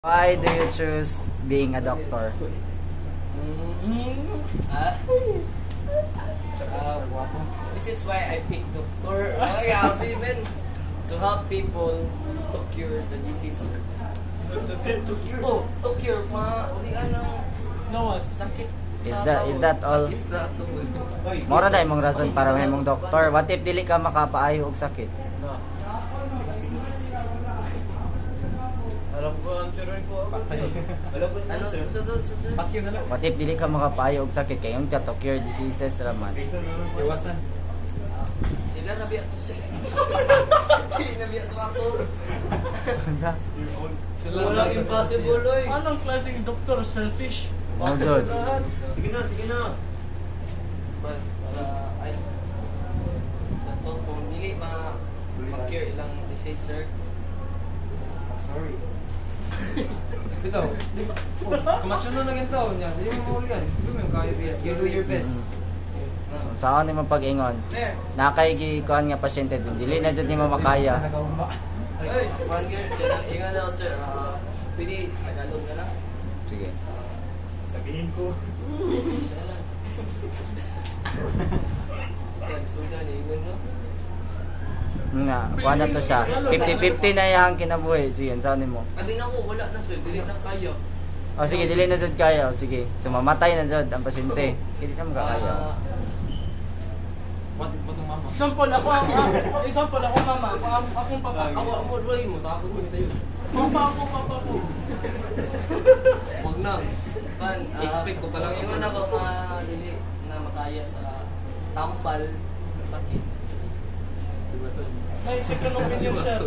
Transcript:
Why do you choose being a doctor? This is why I pick doctor. Oh, yeah, man. To help people to cure the disease. To cure ulian ng sakit. Is that all? Sakit sa tungod. Mora na imong rason para mahimong doktor. What if dili ka makapaayo og sakit? No. Alam ko ang tuloy ko. Ano sa doon? What if dili ka makapaayo og sakit kay yung to cure diseases raman? Iwasan. Sila nabiya to sila. Sila nabiya to ako. Unsa? Walang impossible, oy. Anong klaseng doktor? Selfish? Mao jud. Sige na. But, ay, sa to, kung dili ma-cure ilang disease, sir, Sorry. Ito, kumatsyon na lang ito. Hindi mo mahuligan. You do your best. Sa ako nimo pag-ingon. Nakay gikuan nga pasyente din. Dili na jud nimo makaya. ay, one good, ingat daw, sir, pwede, Tagalog na lang. Sige. Sabihin ko. Isa lang. Sir, sudan, ingon, no? Nga, kuha na to siya. 50-50 na iyang kinabuhi. Sige, sa nimo. Adin ako, wala na, sir, dili na kaya. O sige, dili na jud kaya. O sige, sumamatay na jud ang pasyente. Hindi na makakaya. What itong mama? Example ako mama. Akong papa. Ako, boy, mo, takot ko sa'yo. Papa ko. Huwag na. Man, expect ko pa lang. Ingon ako dili na makaya sa tambal, sakit. May second opinion sir.